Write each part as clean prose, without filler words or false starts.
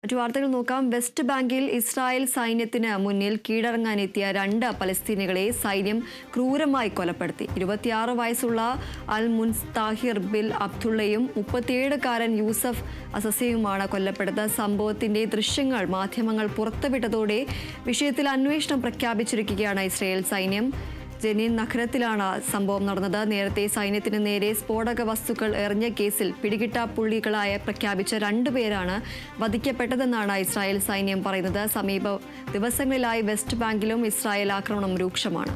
മറ്റു വാർത്തകൾ നോക്കാം. വെസ്റ്റ് ബാങ്കിൽ ഇസ്രായേൽ സൈന്യത്തിന് മുന്നിൽ കീഴടങ്ങാനെത്തിയ 2 പലസ്തീനികളെ സൈന്യം ക്രൂരമായി കൊലപ്പെടുത്തി. 26 വയസ്സുള്ള അൽ മുൻസ്താഹിർ ബിൽ അബ്ദുള്ളയും 37-കാരൻ യൂസഫ് അസസയുമാണ് കൊല്ലപ്പെട്ടത്. സംഭവത്തിന്റെ ദൃശ്യങ്ങൾ മാധ്യമങ്ങൾ പുറത്തുവിട്ടതോടെ വിഷയത്തിൽ അന്വേഷണം പ്രഖ്യാപിച്ചിരിക്കുകയാണ് ഇസ്രായേൽ സൈന്യം. ജനീൻ നഗരത്തിലാണ് സംഭവം നടന്നത്. നേരത്തെ സൈന്യത്തിന് നേരെ സ്ഫോടക വസ്തുക്കൾ എറിഞ്ഞ കേസിൽ പിടികിട്ടാപ്പുള്ളികളായ പ്രഖ്യാപിച്ച 2 പേരാണ് വധിക്കപ്പെട്ടതെന്നാണ് ഇസ്രായേൽ സൈന്യം പറയുന്നത്. സമീപ ദിവസങ്ങളിലായി വെസ്റ്റ് ബാങ്കിലും ഇസ്രായേൽ ആക്രമണം രൂക്ഷമാണ്.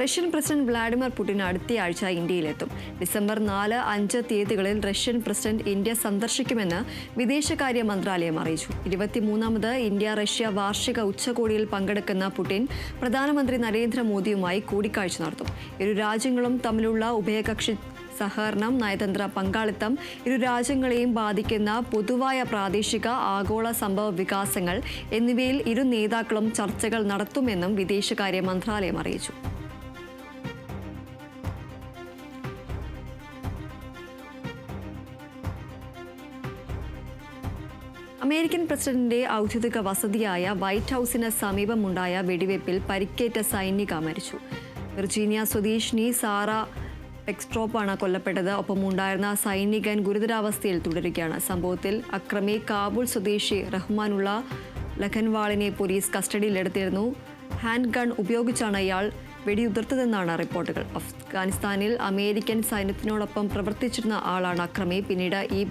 റഷ്യൻ പ്രസിഡന്റ് വ്ളാഡിമിർ പുടിൻ അടുത്തയാഴ്ച ഇന്ത്യയിലെത്തും. ഡിസംബർ 4, 5 തീയതികളിൽ റഷ്യൻ പ്രസിഡന്റ് ഇന്ത്യ സന്ദർശിക്കുമെന്ന് വിദേശകാര്യ മന്ത്രാലയം അറിയിച്ചു. 23ാമത് ഇന്ത്യ റഷ്യ വാർഷിക ഉച്ചകോടിയിൽ പങ്കെടുക്കുന്ന പുടിൻ പ്രധാനമന്ത്രി നരേന്ദ്രമോദിയുമായി കൂടിക്കാഴ്ച നടത്തും. ഇരു രാജ്യങ്ങളും തമ്മിലുള്ള ഉഭയകക്ഷി സഹകരണം, നയതന്ത്ര പങ്കാളിത്തം, ഇരു രാജ്യങ്ങളെയും ബാധിക്കുന്ന പൊതുവായ പ്രാദേശിക ആഗോള സംഭവ വികാസങ്ങൾ എന്നിവയിൽ ഇരു നേതാക്കളും ചർച്ചകൾ നടത്തുമെന്നും വിദേശകാര്യ മന്ത്രാലയം അറിയിച്ചു. അമേരിക്കൻ പ്രസിഡന്റിന്റെ ഔദ്യോഗിക വസതിയായ വൈറ്റ് ഹൌസിന് സമീപമുണ്ടായ വെടിവയ്പിൽ പരിക്കേറ്റ സൈനിക മരിച്ചു. വിർജീനിയ സ്വദേശിനി സാറ പെക്സ്ട്രോപ്പാണ് കൊല്ലപ്പെട്ടത്. ഒപ്പമുണ്ടായിരുന്ന സൈനികൻ ഗുരുതരാവസ്ഥയിൽ തുടരുകയാണ്. സംഭവത്തിൽ അക്രമി കാബൂൾ സ്വദേശി റഹ്മാനുള്ള ലഖൻവാളിനെ പോലീസ് കസ്റ്റഡിയിലെടുത്തിരുന്നു. ഹാൻഡ് ഗൺ ഉപയോഗിച്ചാണ് ഇയാൾ വെടിയുതിർത്തതെന്നാണ് റിപ്പോർട്ടുകൾ. അഫ്ഗാനിസ്ഥാനിൽ അമേരിക്കൻ സൈന്യത്തിനോടൊപ്പം പ്രവർത്തിച്ചിരുന്ന ആളാണ് അക്രമി. പിന്നീട് ഈ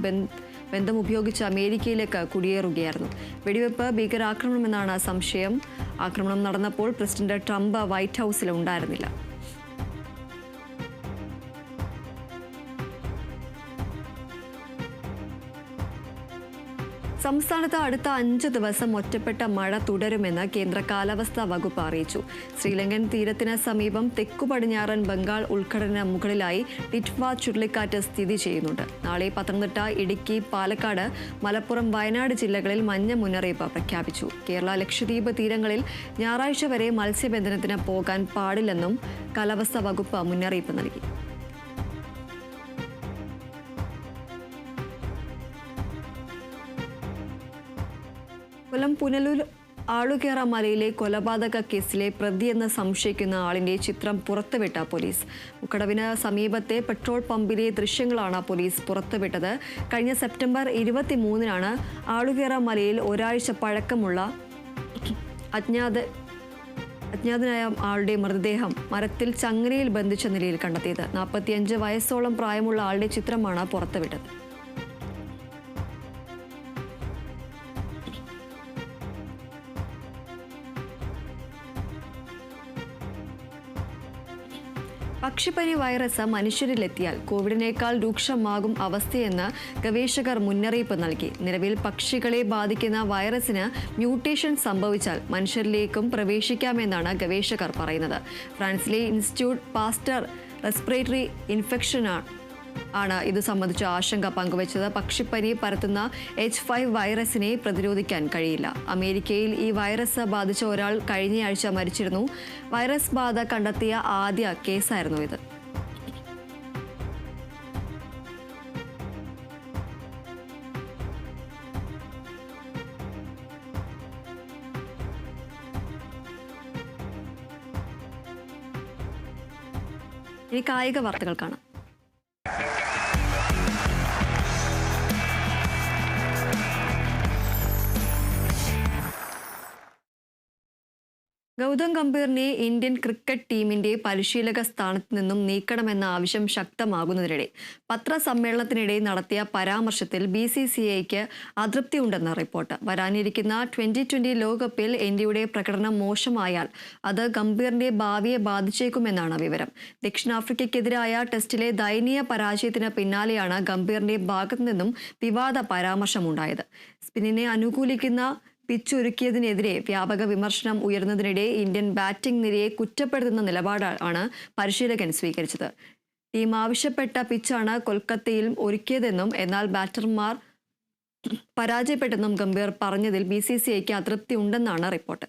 ബന്ധം ഉപയോഗിച്ച് അമേരിക്കയിലേക്ക് കുടിയേറുകയായിരുന്നു. വെടിവെപ്പ് ഭീകരാക്രമണമെന്നാണ് സംശയം. ആക്രമണം നടന്നപ്പോൾ പ്രസിഡന്റ് ട്രംപ് വൈറ്റ് ഹൌസിൽ ഉണ്ടായിരുന്നില്ല. സംസ്ഥാനത്ത് അടുത്ത 5 ദിവസം ഒറ്റപ്പെട്ട മഴ തുടരുമെന്ന് കേന്ദ്ര കാലാവസ്ഥാ വകുപ്പ് അറിയിച്ചു. ശ്രീലങ്കൻ തീരത്തിന് സമീപം തെക്കു പടിഞ്ഞാറൻ ബംഗാൾ ഉൾക്കടലിന് മുകളിലായി ടിറ്റ്വ ചുഴലിക്കാറ്റ് സ്ഥിതി ചെയ്യുന്നുണ്ട്. നാളെ പത്തനംതിട്ട, ഇടുക്കി, പാലക്കാട്, മലപ്പുറം, വയനാട് ജില്ലകളിൽ മഞ്ഞ മുന്നറിയിപ്പ് പ്രഖ്യാപിച്ചു. കേരള ലക്ഷദ്വീപ് തീരങ്ങളിൽ ഞായറാഴ്ച വരെ മത്സ്യബന്ധനത്തിന് പോകാൻ പാടില്ലെന്നും കാലാവസ്ഥാ വകുപ്പ് മുന്നറിയിപ്പ് നൽകി. കൊല്ലം പുനലൂർ ആളുകേറ മലയിലെ കൊലപാതക കേസിലെ പ്രതിയെന്ന് സംശയിക്കുന്ന ആളിന്റെ ചിത്രം പുറത്തുവിട്ട പോലീസ്. മുക്കടവിന് സമീപത്തെ പെട്രോൾ പമ്പിലെ ദൃശ്യങ്ങളാണ് പോലീസ് പുറത്തുവിട്ടത്. കഴിഞ്ഞ സെപ്റ്റംബർ 23-നാണ് ആളുകേറ മലയിൽ ഒരാഴ്ച പഴക്കമുള്ള അജ്ഞാതനായ ആളുടെ മൃതദേഹം മരത്തിൽ ചങ്ങലയിൽ ബന്ധിച്ച നിലയിൽ കണ്ടെത്തിയത്. 45 വയസ്സോളം പ്രായമുള്ള ആളുടെ ചിത്രമാണ് പുറത്തുവിട്ടത്. പക്ഷിപ്പനി വൈറസ് മനുഷ്യരിലെത്തിയാൽ കോവിഡിനേക്കാൾ രൂക്ഷമാകും അവസ്ഥയെന്ന് ഗവേഷകർ മുന്നറിയിപ്പ് നൽകി. നിലവിൽ പക്ഷികളെ ബാധിക്കുന്ന വൈറസിന് മ്യൂട്ടേഷൻ സംഭവിച്ചാൽ മനുഷ്യരിലേക്കും പ്രവേശിക്കാമെന്നാണ് ഗവേഷകർ പറയുന്നത്. ഫ്രാൻസിലെ ഇൻസ്റ്റിറ്റ്യൂട്ട് പാസ്റ്റർ റെസ്പിറേറ്ററി ഇൻഫെക്ഷൻ ആണ് ഇത് സംബന്ധിച്ച ആശങ്ക പങ്കുവച്ചത്. പക്ഷിപ്പനി പരത്തുന്ന H5 വൈറസിനെ പ്രതിരോധിക്കാൻ കഴിയില്ല. അമേരിക്കയിൽ ഈ വൈറസ് ബാധിച്ച ഒരാൾ കഴിഞ്ഞയാഴ്ച മരിച്ചിരുന്നു. വൈറസ് ബാധ കണ്ടെത്തിയ ആദ്യ കേസായിരുന്നു ഇത്. ഇനി കായിക വാർത്തകൾ കാണാം. ഗൗതം ഗംഭീറിനെ ഇന്ത്യൻ ക്രിക്കറ്റ് ടീമിന്റെ പരിശീലക സ്ഥാനത്ത് നിന്നും നീക്കണമെന്ന ആവശ്യം ശക്തമാകുന്നതിനിടെ പത്രസമ്മേളനത്തിനിടെ നടത്തിയ പരാമർശത്തിൽ BCCIക്ക് അതൃപ്തിയുണ്ടെന്ന റിപ്പോർട്ട്. വരാനിരിക്കുന്ന 2020 ലോകകപ്പിൽ ഇന്ത്യയുടെ പ്രകടനം മോശമായാൽ അത് ഗംഭീറിന്റെ ഭാവിയെ ബാധിച്ചേക്കുമെന്നാണ് വിവരം. ദക്ഷിണാഫ്രിക്കയ്ക്കെതിരായ ടെസ്റ്റിലെ ദയനീയ പരാജയത്തിന് പിന്നാലെയാണ് ഗംഭീറിന്റെ ഭാഗത്തു നിന്നും വിവാദ പരാമർശമുണ്ടായത്. സ്പിന്നിനെ അനുകൂലിക്കുന്ന പിച്ചൊരുക്കിയതിനെതിരെ വ്യാപക വിമർശനം ഉയർന്നതിനിടെ ഇന്ത്യൻ ബാറ്റിംഗ് നിരയെ കുറ്റപ്പെടുത്തുന്ന നിലപാടാണ് പരിശീലകൻ സ്വീകരിച്ചത്. ടീം ആവശ്യപ്പെട്ട പിച്ചാണ് കൊൽക്കത്തയിലും ഒരുക്കിയതെന്നും എന്നാൽ ബാറ്റർമാർ പരാജയപ്പെട്ടെന്നും ഗംഭീർ പറഞ്ഞതിൽ BCCIക്ക് അതൃപ്തി ഉണ്ടെന്നാണ് റിപ്പോർട്ട്.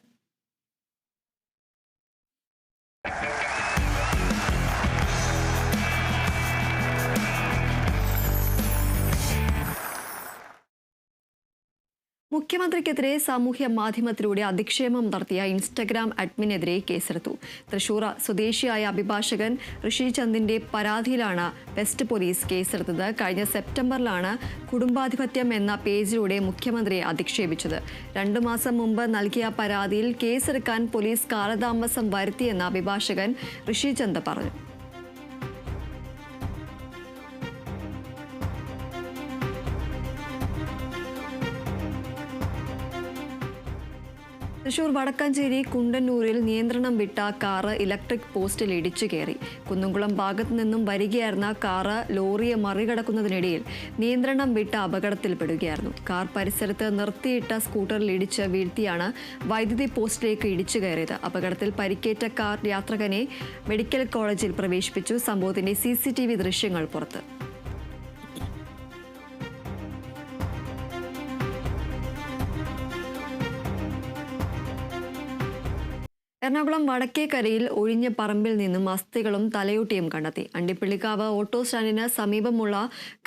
മുഖ്യമന്ത്രിക്കെതിരെ സാമൂഹ്യ മാധ്യമത്തിലൂടെ അധിക്ഷേപം നടത്തിയ ഇൻസ്റ്റഗ്രാം അഡ്മിനെതിരെ കേസെടുത്തു. തൃശൂർ സ്വദേശിയായ അഭിഭാഷകൻ ഋഷി ചന്ദിന്റെ പരാതിയിലാണ് വെസ്റ്റ് പോലീസ് കേസെടുത്തത്. കഴിഞ്ഞ സെപ്റ്റംബറിലാണ് കുടുംബാധിപത്യം എന്ന പേജിലൂടെ മുഖ്യമന്ത്രിയെ അധിക്ഷേപിച്ചത്. 2 മാസം മുമ്പ് നൽകിയ പരാതിയിൽ കേസെടുക്കാൻ പോലീസ് കാലതാമസം വരുത്തിയെന്ന് അഭിഭാഷകൻ ഋഷി ചന്ദ് പറഞ്ഞു. തൃശൂർ വടക്കാഞ്ചേരി കുണ്ടന്നൂരിൽ നിയന്ത്രണം വിട്ട കാറ് ഇലക്ട്രിക് പോസ്റ്റിൽ ഇടിച്ചു കയറി. കുന്നംകുളം ഭാഗത്തു നിന്നും വരികയായിരുന്ന കാറ് ലോറിയെ മറികടക്കുന്നതിനിടയിൽ നിയന്ത്രണം വിട്ട അപകടത്തിൽപ്പെടുകയായിരുന്നു. കാർ പരിസരത്ത് നിർത്തിയിട്ട സ്കൂട്ടറിൽ ഇടിച്ച് വീഴ്ത്തിയാണ് വൈദ്യുതി പോസ്റ്റിലേക്ക് ഇടിച്ചു കയറിയത്. അപകടത്തിൽ പരിക്കേറ്റ കാർ യാത്രികനെ മെഡിക്കൽ കോളേജിൽ പ്രവേശിപ്പിച്ചു. സംഭവത്തിന്റെ CCTV ദൃശ്യങ്ങൾ പുറത്ത്. എറണാകുളം വടക്കേക്കരയിൽ ഒഴിഞ്ഞ പറമ്പിൽ നിന്നും അസ്ഥികളും തലയോട്ടിയും കണ്ടെത്തി. അണ്ടിപ്പള്ളിക്കാവ് ഓട്ടോ സ്റ്റാൻഡിന് സമീപമുള്ള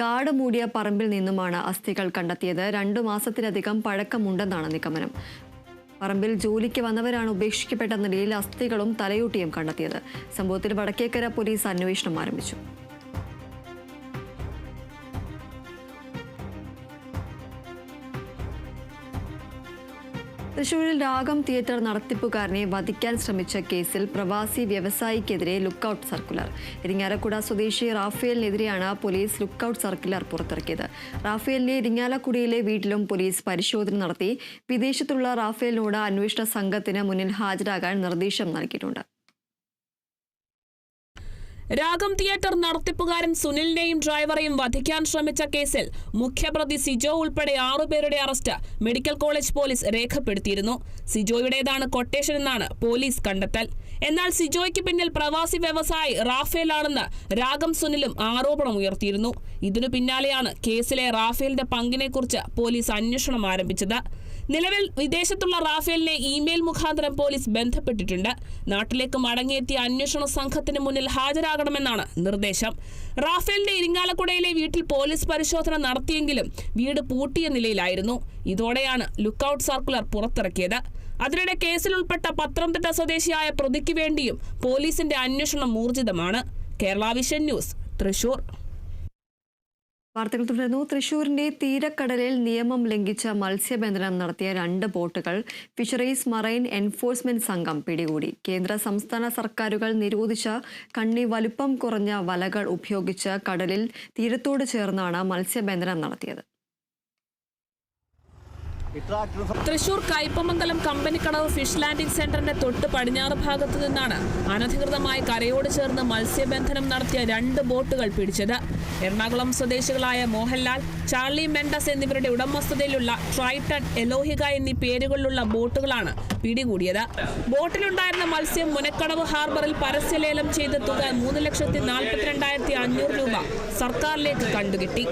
കാട് മൂടിയ പറമ്പിൽ നിന്നുമാണ് അസ്ഥികൾ കണ്ടെത്തിയത്. 2 മാസത്തിലധികം പഴക്കമുണ്ടെന്നാണ് നിഗമനം. പറമ്പിൽ ജോലിക്ക് വന്നവരാണ് ഉപേക്ഷിക്കപ്പെട്ട നിലയിൽ അസ്ഥികളും തലയോട്ടിയും കണ്ടെത്തിയത്. സംഭവത്തിൽ വടക്കേക്കര പോലീസ് അന്വേഷണം ആരംഭിച്ചു. തൃശൂരിൽ രാഗം തിയേറ്റർ നടത്തിപ്പുകാരനെ വധിക്കാൻ ശ്രമിച്ച കേസിൽ പ്രവാസി വ്യവസായിക്കെതിരെ ലുക്കൌട്ട് സർക്കുലർ. ഇരിങ്ങാലക്കുട സ്വദേശി റാഫേലിനെതിരെയാണ് പോലീസ് ലുക്കൌട്ട് സർക്കുലർ പുറത്തിറക്കിയത്. റാഫേലിന്റെ ഇരിങ്ങാലക്കുടയിലെ വീട്ടിലും പോലീസ് പരിശോധന നടത്തി. വിദേശത്തുള്ള റാഫേലിനോട് അന്വേഷണ സംഘത്തിന് മുന്നിൽ ഹാജരാകാൻ നിർദ്ദേശം നൽകിയിട്ടുണ്ട്. രാഗം തിയേറ്റർ നടത്തിപ്പുകാരൻ സുനിലിനെയും ഡ്രൈവറെയും വധിക്കാൻ ശ്രമിച്ച കേസിൽ മുഖ്യപ്രതി സിജോ ഉൾപ്പെടെ 6 പേരുടെ അറസ്റ്റ് മെഡിക്കൽ കോളേജ് പോലീസ് രേഖപ്പെടുത്തിയിരുന്നു. സിജോയുടേതാണ് കൊട്ടേഷൻ എന്നാണ് പോലീസ് കണ്ടെത്തൽ. എന്നാൽ സിജോയ്ക്ക് പിന്നിൽ പ്രവാസി വ്യവസായി റാഫേലാണെന്ന് രാഗം സുനിലും ആരോപണമുയർത്തിയിരുന്നു. ഇതിനു പിന്നാലെയാണ് കേസിലെ റാഫേലിന്റെ പങ്കിനെക്കുറിച്ച് പോലീസ് അന്വേഷണം ആരംഭിച്ചത്. നിലവിൽ വിദേശത്തുള്ള റാഫേലിനെ ഇമെയിൽ മുഖാന്തരം പോലീസ് ബന്ധപ്പെട്ടിട്ടുണ്ട്. നാട്ടിലേക്ക് മടങ്ങിയെത്തിയ അന്വേഷണ സംഘത്തിന് മുന്നിൽ ഹാജരാകണമെന്നാണ് നിർദ്ദേശം. റാഫേലിന്റെ ഇരിങ്ങാലക്കുടയിലെ വീട്ടിൽ പോലീസ് പരിശോധന നടത്തിയെങ്കിലും വീട് പൂട്ടിയ നിലയിലായിരുന്നു. ഇതോടെയാണ് ലുക്കൌട്ട് സർക്കുലർ പുറത്തിറക്കിയത്. അതിനിടെ കേസിൽ ഉൾപ്പെട്ട പത്തനംതിട്ട സ്വദേശിയായ പ്രതിക്ക് വേണ്ടിയും പോലീസിന്റെ അന്വേഷണം ഊർജിതമാണ്. Kerala vision news, Thrissur. വാർത്തകൾ തുടരുന്നു. തൃശൂരിന്റെ തീരക്കടലിൽ നിയമം ലംഘിച്ച മത്സ്യബന്ധനം നടത്തിയ 2 ബോട്ടുകൾ ഫിഷറീസ് മറൈൻ എൻഫോഴ്സ്മെന്റ് സംഘം പിടികൂടി. കേന്ദ്ര സംസ്ഥാന സർക്കാരുകൾ നിരോധിച്ച കണ്ണി വലുപ്പം കുറഞ്ഞ വലകൾ ഉപയോഗിച്ച് കടലിൽ തീരത്തോട് ചേർന്നാണ് മത്സ്യബന്ധനം നടത്തിയത്. തൃശൂർ കയ്പമംഗലം കമ്പനിക്കടവ് ഫിഷ് ലാൻഡിംഗ് സെന്ററിന്റെ തൊട്ട് പടിഞ്ഞാറ് ഭാഗത്തു നിന്നാണ് അനധികൃതമായി കരയോട് ചേർന്ന് മത്സ്യബന്ധനം നടത്തിയ 2 ബോട്ടുകൾ പിടിച്ചത്. എറണാകുളം സ്വദേശികളായ മോഹൻലാൽ, ചാർലി മെൻഡസ് എന്നിവരുടെ ഉടമസ്ഥതയിലുള്ള ട്രൈറ്റൺ, എലോഹിക എന്നീ പേരുകളിലുള്ള ബോട്ടുകളാണ് പിടികൂടിയത്. ബോട്ടിലുണ്ടായിരുന്ന മത്സ്യം മുനക്കടവ് ഹാർബറിൽ പരസ്യലേലം ചെയ്ത തുക 3,42,500 രൂപ സർക്കാരിലേക്ക് കണ്ടുകിട്ടി.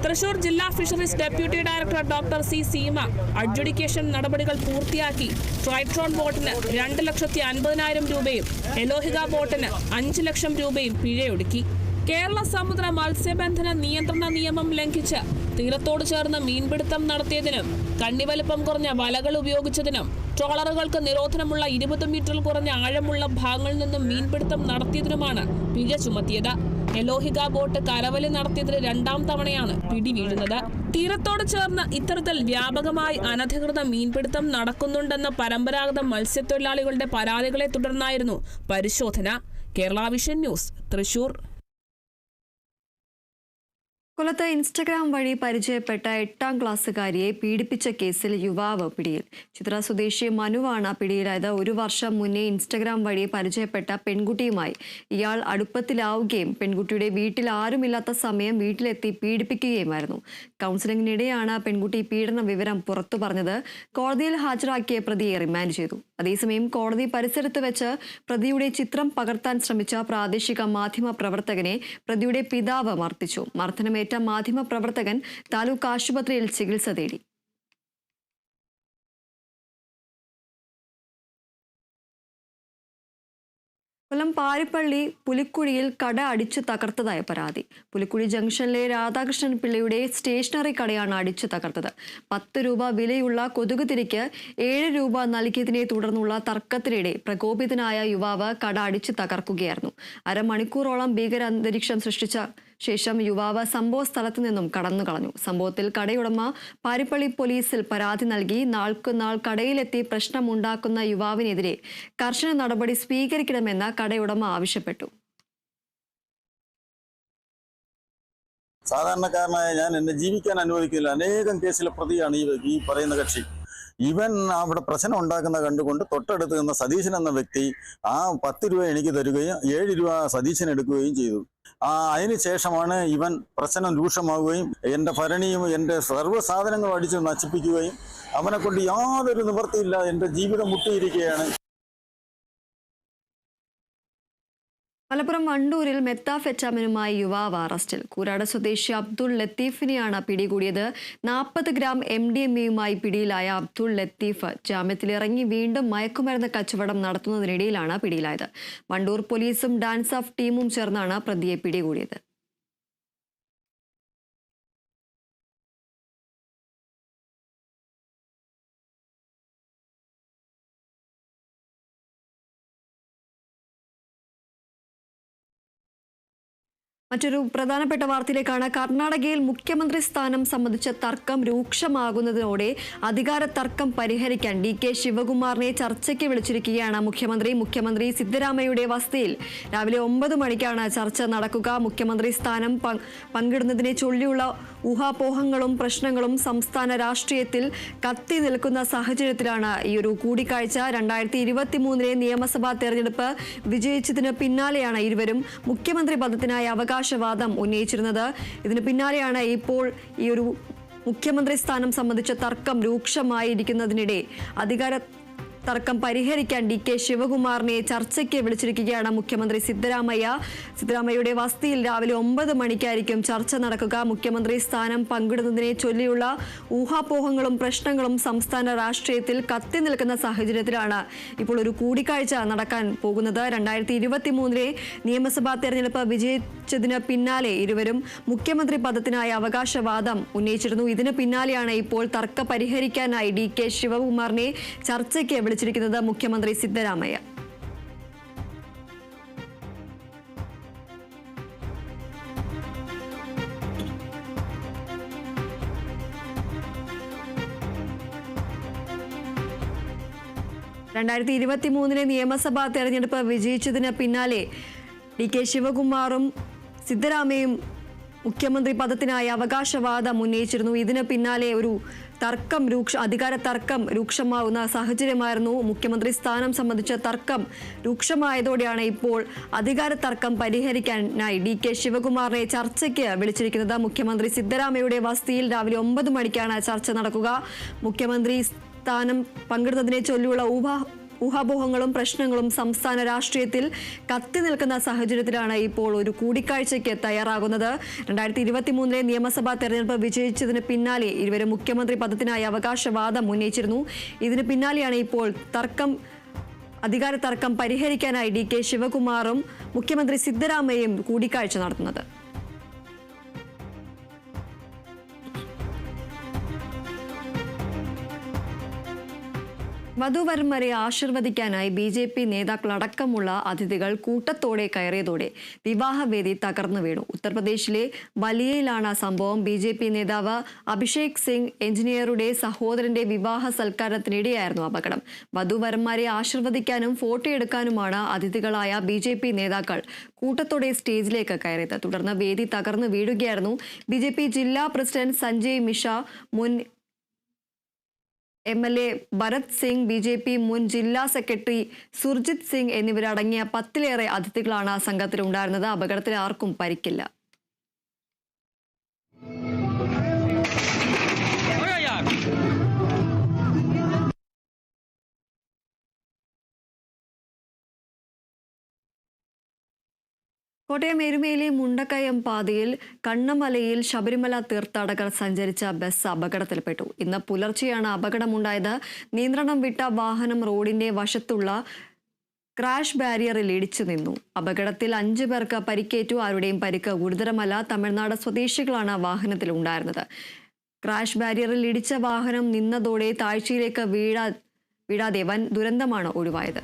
തൃശൂർ ജില്ലാ fisheries deputy director doctor C Seema adjudication നടപടികൾ പൂർത്തിയാക്കി ട്രൈട്രോൺ ബോട്ടിന് 2,50,000 രൂപയും എലോഹിക ബോട്ടിന് 5 ലക്ഷം രൂപയും പിഴയൊടുക്കി. കേരള സമുദ്ര മത്സ്യബന്ധന നിയന്ത്രണ നിയമം ലംഘിച്ച് തീരത്തോട് ചേർന്ന് മീൻപിടുത്തം നടത്തിയതിനും കണ്ണിവലുപ്പം കുറഞ്ഞ വലകൾ ഉപയോഗിച്ചതിനും ട്രോളറുകൾക്ക് നിരോധനമുള്ള 20 മീറ്ററിൽ കുറഞ്ഞ ആഴമുള്ള ഭാഗങ്ങളിൽ നിന്നും മീൻപിടുത്തം നടത്തിയതിനുമാണ് പിഴ ചുമത്തിയത്. എലോഹിക ബോട്ട് കരവലി നടത്തിയതിന് 2ാം തവണയാണ് പിടി വീഴുന്നത്. തീരത്തോട് ചേർന്ന് ഇത്തരത്തിൽ വ്യാപകമായി അനധികൃത മീൻപിടുത്തം നടക്കുന്നുണ്ടെന്ന പരമ്പരാഗത മത്സ്യത്തൊഴിലാളികളുടെ പരാതികളെ തുടർന്നായിരുന്നു പരിശോധന. Kerala vision news, Thrissur. കൊല്ലത്ത് ഇൻസ്റ്റഗ്രാം വഴി പരിചയപ്പെട്ട 8ാം ക്ലാസ്സുകാരിയെ പീഡിപ്പിച്ച കേസിൽ യുവാവ് പിടിയിൽ. ചിത്ര സ്വദേശി മനുവാണ് പിടിയിലായത്. 1 വർഷം മുന്നേ ഇൻസ്റ്റഗ്രാം വഴി പരിചയപ്പെട്ട പെൺകുട്ടിയുമായി ഇയാൾ അടുപ്പത്തിലാവുകയും പെൺകുട്ടിയുടെ വീട്ടിൽ ആരുമില്ലാത്ത സമയം വീട്ടിലെത്തി പീഡിപ്പിക്കുകയുമായിരുന്നു. കൗൺസിലിംഗിനിടെയാണ് പെൺകുട്ടി പീഡന വിവരം പുറത്തു പറഞ്ഞത്. കോടതിയിൽ ഹാജരാക്കിയ പ്രതിയെ റിമാൻഡ് ചെയ്തു. അതേസമയം കോടതി പരിസരത്ത് വെച്ച് പ്രതിയുടെ ചിത്രം പകർത്താൻ ശ്രമിച്ച പ്രാദേശിക മാധ്യമ പ്രവർത്തകനെ പ്രതിയുടെ പിതാവ് മർദ്ദിച്ചു. മർദ്ദനമേറ്റ മാധ്യമ പ്രവർത്തകൻ താലൂക്ക് ആശുപത്രിയിൽ ചികിത്സ തേടി. കൊല്ലം പാരിപ്പള്ളി പുലിക്കുഴിയിൽ കട അടിച്ചു തകർത്തതായ പരാതി. പുലിക്കുഴി ജംഗ്ഷനിലെ രാധാകൃഷ്ണൻ പിള്ളയുടെ സ്റ്റേഷനറി കടയാണ് അടിച്ചു തകർത്തത്. 10 രൂപ വിലയുള്ള കൊതുക് തിരിക്ക് 7 രൂപ നൽകിയതിനെ തുടർന്നുള്ള തർക്കത്തിനിടെ പ്രകോപിതനായ യുവാവ് കട അടിച്ചു തകർക്കുകയായിരുന്നു. അരമണിക്കൂറോളം ഭീകര അന്തരീക്ഷം സൃഷ്ടിച്ച ശേഷം യുവാവ് സംഭവ സ്ഥലത്തു നിന്നും കടന്നു കളഞ്ഞു. സംഭവത്തിൽ കടയുടമ പാരിപ്പള്ളി പോലീസിൽ പരാതി നൽകി. നാൾക്കുനാൾ കടയിലെത്തി പ്രശ്നമുണ്ടാക്കുന്ന യുവാവിനെതിരെ കർശന നടപടി സ്വീകരിക്കണമെന്ന് കടയുടമ ആവശ്യപ്പെട്ടു. സാധാരണക്കാരനായ ഞാൻ എന്നെ ജീവിക്കാൻ അനുവദിക്കില്ല. അനേകം കേസിലെ പ്രതിയാണ് ഈ പറയുന്ന കക്ഷി. ഇവൻ അവിടെ പ്രശ്നം ഉണ്ടാക്കുന്ന കണ്ടുകൊണ്ട് തൊട്ടടുത്ത് നിന്ന സതീശൻ എന്ന വ്യക്തി ആ 10 രൂപ എനിക്ക് തരികയും 7 രൂപ സതീശൻ എടുക്കുകയും ചെയ്തു. അതിന് ശേഷമാണ് ഇവൻ പ്രശ്നം രൂക്ഷമാവുകയും എൻ്റെ ഭരണിയും എൻ്റെ സർവ്വ സാധനങ്ങളും അടിച്ച് നശിപ്പിക്കുകയും അവനെ കൊണ്ട് യാതൊരു നിവൃത്തിയില്ല. എൻ്റെ ജീവിതം മുട്ടിയിരിക്കുകയാണ്. മലപ്പുറം വണ്ടൂരിൽ മെത്താഫെറ്റാമിനുമായി യുവാവ് അറസ്റ്റിൽ. കൂരാട് സ്വദേശി അബ്ദുൾ ലത്തീഫിനെയാണ് പിടികൂടിയത്. 40 ഗ്രാം MDMAയുമായി പിടിയിലായ അബ്ദുൾ ലത്തീഫ് ജാമ്യത്തിലിറങ്ങി വീണ്ടും മയക്കുമരുന്ന് കച്ചവടം നടത്തുന്നതിനിടയിലാണ് പിടിയിലായത്. വണ്ടൂർ പോലീസും ഡാൻസ് ഓഫ് ടീമും ചേർന്നാണ് പ്രതിയെ പിടികൂടിയത്. മറ്റൊരു പ്രധാനപ്പെട്ട വാർത്തയിലേക്കാണ്. കർണാടകയിൽ മുഖ്യമന്ത്രി സ്ഥാനം സംബന്ധിച്ച തർക്കം രൂക്ഷമാകുന്നതോടെ അധികാര തർക്കം പരിഹരിക്കാൻ DK ശിവകുമാറിനെ ചർച്ചയ്ക്ക് വിളിച്ചിരിക്കുകയാണ് മുഖ്യമന്ത്രി സിദ്ധരാമയ്യയുടെ വസതിയിൽ രാവിലെ 9 മണിക്കാണ് ചർച്ച നടക്കുക. മുഖ്യമന്ത്രി സ്ഥാനം പങ്കിടുന്നതിനെ ചൊല്ലിയുള്ള ഊഹാപോഹങ്ങളും പ്രശ്നങ്ങളും സംസ്ഥാന രാഷ്ട്രീയത്തിൽ കത്തി നിൽക്കുന്ന സാഹചര്യത്തിലാണ് ഈ ഒരു കൂടിക്കാഴ്ച. 2023 നിയമസഭാ തെരഞ്ഞെടുപ്പ് വിജയിച്ചതിന് പിന്നാലെയാണ് ഇരുവരും മുഖ്യമന്ത്രി പദത്തിനായി അവകാശവാദം ഉന്നയിച്ചിരുന്നത്. ഇതിന് പിന്നാലെയാണ് ഇപ്പോൾ ഈ ഒരു മുഖ്യമന്ത്രി സ്ഥാനം സംബന്ധിച്ച തർക്കം രൂക്ഷമായിരിക്കുന്നതിനിടെ അധികാര തർക്കം പരിഹരിക്കാൻ DK ശിവകുമാറിനെ ചർച്ചയ്ക്ക് വിളിച്ചിരിക്കുകയാണ് മുഖ്യമന്ത്രി സിദ്ധരാമയ്യയുടെ വസതിയിൽ രാവിലെ 9 മണിക്കായിരിക്കും ചർച്ച നടക്കുക. മുഖ്യമന്ത്രി സ്ഥാനം പങ്കിടുന്നതിനെ ചൊല്ലിയുള്ള ഊഹാപോഹങ്ങളും പ്രശ്നങ്ങളും സംസ്ഥാന രാഷ്ട്രീയത്തിൽ കത്തി നിൽക്കുന്ന സാഹചര്യത്തിലാണ് ഇപ്പോൾ ഒരു കൂടിക്കാഴ്ച നടക്കാൻ പോകുന്നത്. 2023 നിയമസഭാ തെരഞ്ഞെടുപ്പ് വിജയിച്ചതിന് പിന്നാലെ ഇരുവരും മുഖ്യമന്ത്രി പദത്തിനായി അവകാശവാദം ഉന്നയിച്ചിരുന്നു. ഇതിന് പിന്നാലെയാണ് ഇപ്പോൾ തർക്ക പരിഹരിക്കാനായി DK ശിവകുമാറിനെ ചർച്ചയ്ക്ക് വിളിച്ചിരിക്കുന്നത് മുഖ്യമന്ത്രി സിദ്ധരാമയ്യ. നിയമസഭാ തെരഞ്ഞെടുപ്പ് വിജയിച്ചതിന് പിന്നാലെ DK ശിവകുമാറും സിദ്ധരാമയ്യയും മുഖ്യമന്ത്രി പദത്തിനായി അവകാശവാദം ഉന്നയിച്ചിരുന്നു. ഇതിന് പിന്നാലെ ഒരു അധികാര തർക്കം രൂക്ഷമാകുന്ന സാഹചര്യമായിരുന്നു. മുഖ്യമന്ത്രി സ്ഥാനം സംബന്ധിച്ച തർക്കം രൂക്ഷമായതോടെയാണ് ഇപ്പോൾ അധികാര തർക്കം പരിഹരിക്കാനായി DK ശിവകുമാറിനെ ചർച്ചയ്ക്ക് വിളിച്ചിരിക്കുന്നത്. മുഖ്യമന്ത്രി സിദ്ധരാമയ്യയുടെ വസതിയിൽ രാവിലെ 9 മണിക്കാണ് ചർച്ച നടക്കുക. മുഖ്യമന്ത്രി സ്ഥാനം പങ്കിടുന്നതിനെ ചൊല്ലിയുള്ള ഊഹാപോഹങ്ങളും പ്രശ്നങ്ങളും സംസ്ഥാന രാഷ്ട്രീയത്തിൽ കത്തി നിൽക്കുന്ന സാഹചര്യത്തിലാണ് ഇപ്പോൾ ഒരു കൂടിക്കാഴ്ചയ്ക്ക് തയ്യാറാകുന്നത്. 2023 നിയമസഭാ തെരഞ്ഞെടുപ്പ് വിജയിച്ചതിന് പിന്നാലെ ഇരുവരും മുഖ്യമന്ത്രി പദത്തിനായി അവകാശവാദം ഉന്നയിച്ചിരുന്നു. ഇതിന് പിന്നാലെയാണ് ഇപ്പോൾ അധികാര തർക്കം പരിഹരിക്കാനായി DK ശിവകുമാറും മുഖ്യമന്ത്രി സിദ്ധരാമയ്യയും കൂടിക്കാഴ്ച നടത്തുന്നത്. വധുവരന്മാരെ ആശീർവദിക്കാനായി BJP നേതാക്കളടക്കമുള്ള അതിഥികൾ കൂട്ടത്തോടെ കയറിയതോടെ വിവാഹവേദി തകർന്നു വീണു. ഉത്തർപ്രദേശിലെ ബലിയയിലാണ് സംഭവം. BJP നേതാവ് അഭിഷേക് സിംഗ് എഞ്ചിനീയറുടെ സഹോദരന്റെ വിവാഹ സൽക്കാരത്തിനിടെയായിരുന്നു അപകടം. വധുവരന്മാരെ ആശീർവദിക്കാനും ഫോട്ടോയെടുക്കാനുമാണ് അതിഥികളായ BJP നേതാക്കൾ കൂട്ടത്തോടെ സ്റ്റേജിലേക്ക് കയറിയത്. തുടർന്ന് വേദി തകർന്നു വീഴുകയായിരുന്നു. BJP ജില്ലാ പ്രസിഡന്റ് സഞ്ജയ് മിഷ, മുൻ MLA ഭരത് സിംഗ്, BJP മുൻ ജില്ലാ സെക്രട്ടറി സുർജിത് സിംഗ് എന്നിവരടങ്ങിയ 10-ലേറെ അതിഥികളാണ് സംഘത്തിലുണ്ടായിരുന്നത്. അപകടത്തിൽ ആർക്കും പരിക്കില്ല. കോട്ടയം എരുമേലി മുണ്ടക്കയം പാതയിൽ കണ്ണമലയിൽ ശബരിമല തീർത്ഥാടകർ സഞ്ചരിച്ച ബസ് അപകടത്തിൽപ്പെട്ടു. ഇന്ന് പുലർച്ചെയാണ് അപകടമുണ്ടായത്. നിയന്ത്രണം വിട്ട വാഹനം റോഡിന്റെ വശത്തുള്ള ക്രാഷ് ബാരിയറിൽ ഇടിച്ചു നിന്നു. അപകടത്തിൽ 5 പേർക്ക് പരിക്കേറ്റു. ആരുടെയും പരിക്ക് ഗുരുതരമല്ല. തമിഴ്നാട് സ്വദേശികളാണ് വാഹനത്തിലുണ്ടായിരുന്നത്. ക്രാഷ് ബാരിയറിൽ ഇടിച്ച വാഹനം നിന്നതോടെ താഴ്ചയിലേക്ക് വീഴാതെ വൻ ദുരന്തമാണ് ഒഴിവായത്.